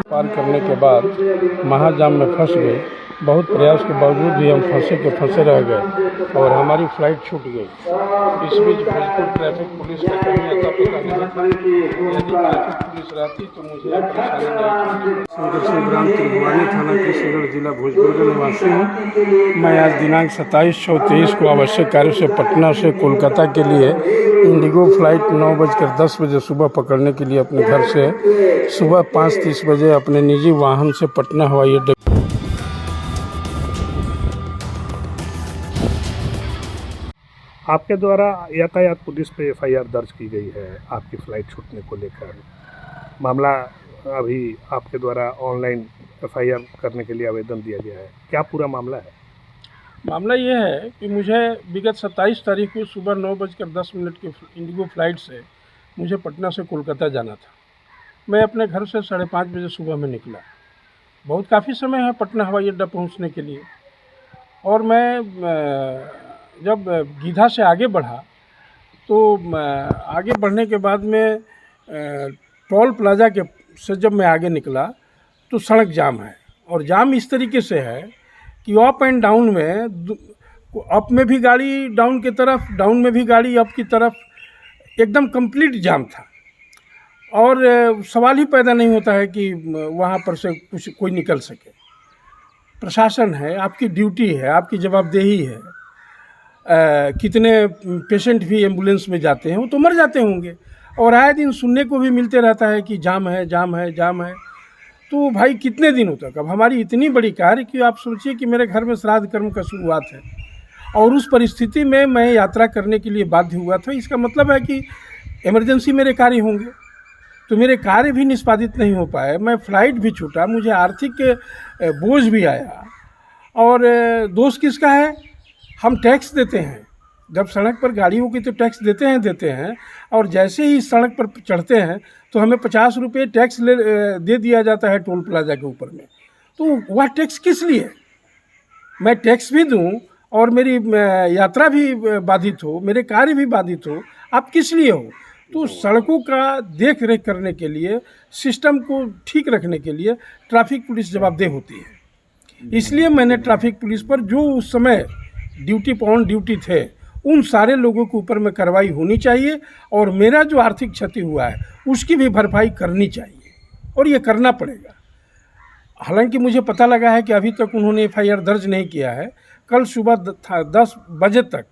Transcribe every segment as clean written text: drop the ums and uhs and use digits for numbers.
पार करने के बाद महाजाम में फंस गए। बहुत प्रयास के बावजूद भी हम फंसे रह गए और हमारी फ्लाइट छूट गई। इस बीच भोजपुर ट्रैफिक पुलिस का कहीं अता पता नहीं था। यदि ट्रैफिक पुलिस रहती तो मुझे यह परेशानी नहीं होती। शंकर सिंह ग्राम त्रिभुवानी थाना कृष्णगढ़ जिला भोजपुर का निवासी हूँ। मैं आज दिनांक 27/6/23 को आवश्यक कार्य से पटना से कोलकाता के लिए इंडिगो फ्लाइट 9:10 सुबह पकड़ने के लिए अपने घर से सुबह 5:30 बजे अपने निजी वाहन से पटना हवाई अड्डे। आपके द्वारा यातायात पुलिस पे एफआईआर दर्ज की गई है आपकी फ़्लाइट छूटने को लेकर। मामला अभी आपके द्वारा ऑनलाइन एफआईआर करने के लिए आवेदन दिया गया है, क्या पूरा मामला है? मामला ये है कि मुझे विगत 27 तारीख को सुबह 9:10 की इंडिगो फ़्लाइट से मुझे पटना से कोलकाता जाना था। मैं अपने घर से 5:30 बजे सुबह में निकला। बहुत काफ़ी समय है पटना हवाई अड्डा पहुँचने के लिए। और मैं जब गीधा से आगे बढ़ा तो आगे बढ़ने के बाद में टोल प्लाज़ा के से जब मैं आगे निकला तो सड़क जाम है। और जाम इस तरीके से है कि अप एंड डाउन में अप में भी गाड़ी डाउन की तरफ, डाउन में भी गाड़ी अप की तरफ, एकदम कंप्लीट जाम था। और सवाल ही पैदा नहीं होता है कि वहाँ पर से कोई निकल सके। प्रशासन है, आपकी ड्यूटी है, आपकी जवाबदेही है। कितने पेशेंट भी एम्बुलेंस में जाते हैं, वो तो मर जाते होंगे। और आए दिन सुनने को भी मिलते रहता है कि जाम है, जाम है, जाम है। तो भाई कितने दिनों तक? अब हमारी इतनी बड़ी कार कि आप सोचिए कि मेरे घर में श्राद्ध कर्म का शुरुआत है और उस परिस्थिति में मैं यात्रा करने के लिए बाध्य हुआ था। इसका मतलब है कि इमरजेंसी मेरे कार्य होंगे, तो मेरे कार्य भी निष्पादित नहीं हो पाए। मैं फ़्लाइट भी छूटा, मुझे आर्थिक बोझ भी आया। और दोष किसका है? हम टैक्स देते हैं। जब सड़क पर गाड़ियों की तो टैक्स देते हैं और जैसे ही सड़क पर चढ़ते हैं तो हमें 50 रुपये टैक्स दे दिया जाता है टोल प्लाजा के ऊपर में। तो वह टैक्स किस लिए? मैं टैक्स भी दूं और मेरी यात्रा भी बाधित हो, मेरे कार्य भी बाधित हो, आप किस लिए हो? तो सड़कों का देख रेख करने के लिए, सिस्टम को ठीक रखने के लिए ट्रैफिक पुलिस जवाबदेह होती है। इसलिए मैंने ट्रैफिक पुलिस पर जो उस समय ऑन ड्यूटी थे उन सारे लोगों के ऊपर में कार्रवाई होनी चाहिए और मेरा जो आर्थिक क्षति हुआ है उसकी भी भरपाई करनी चाहिए और ये करना पड़ेगा। हालांकि मुझे पता लगा है कि अभी तक उन्होंने एफआईआर दर्ज नहीं किया है। कल सुबह 10 बजे तक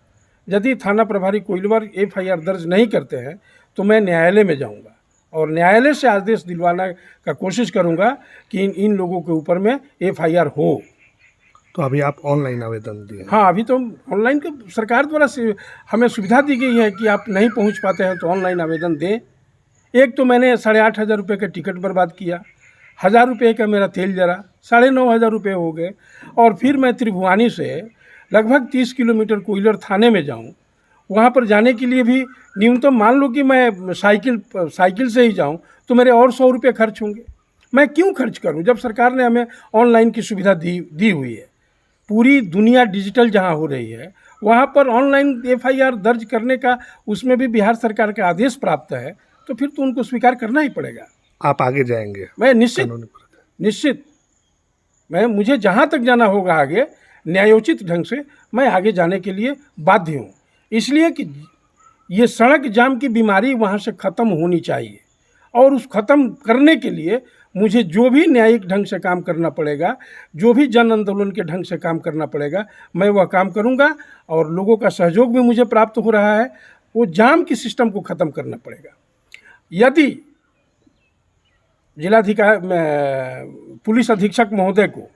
यदि थाना प्रभारी कोइलवर एफआईआर दर्ज नहीं करते हैं तो मैं न्यायालय में जाऊंगा और न्यायालय से आदेश दिलवाना का कोशिश करूंगा कि इन लोगों के ऊपर में एफआईआर हो। तो अभी आप ऑनलाइन आवेदन दिए? हाँ, अभी तो ऑनलाइन के सरकार द्वारा से हमें सुविधा दी गई है कि आप नहीं पहुंच पाते हैं तो ऑनलाइन आवेदन दें। एक तो मैंने 8,500 रुपये का टिकट बर्बाद किया, 1,000 रुपये का मेरा तेल जरा, 9,500 रुपये हो गए। और फिर मैं त्रिभुवानी से लगभग 30 किलोमीटर कोइलर थाने में जाऊँ, वहाँ पर जाने के लिए भी न्यूनतम मान लो कि मैं साइकिल से ही जाऊँ तो मेरे और 100 रुपये खर्च होंगे। मैं क्यों खर्च करूँ जब सरकार ने हमें ऑनलाइन की सुविधा दी हुई है? पूरी दुनिया डिजिटल जहाँ हो रही है वहाँ पर ऑनलाइन एफआईआर दर्ज करने का उसमें भी बिहार सरकार का आदेश प्राप्त है, तो फिर तो उनको स्वीकार करना ही पड़ेगा। आप आगे जाएंगे? मैं निश्चित मुझे जहाँ तक जाना होगा आगे न्यायोचित ढंग से मैं आगे जाने के लिए बाध्य हूँ। इसलिए कि ये सड़क जाम की बीमारी वहाँ से ख़त्म होनी चाहिए और उस ख़त्म करने के लिए मुझे जो भी न्यायिक ढंग से काम करना पड़ेगा, जो भी जन आंदोलन के ढंग से काम करना पड़ेगा, मैं वह काम करूंगा। और लोगों का सहयोग भी मुझे प्राप्त हो रहा है। वो जाम की सिस्टम को ख़त्म करना पड़ेगा। यदि जिलाधिकारी पुलिस अधीक्षक महोदय को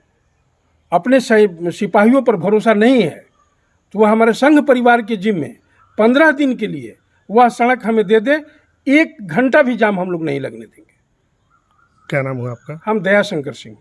अपने सिपाहियों पर भरोसा नहीं है तो वह हमारे संघ परिवार के जिम्मे 15 दिन के लिए वह सड़क हमें दे दे। 1 घंटा भी जाम हम लोग नहीं लगने देंगे। क्या नाम हुआ आपका? हम दयाशंकर सिंह।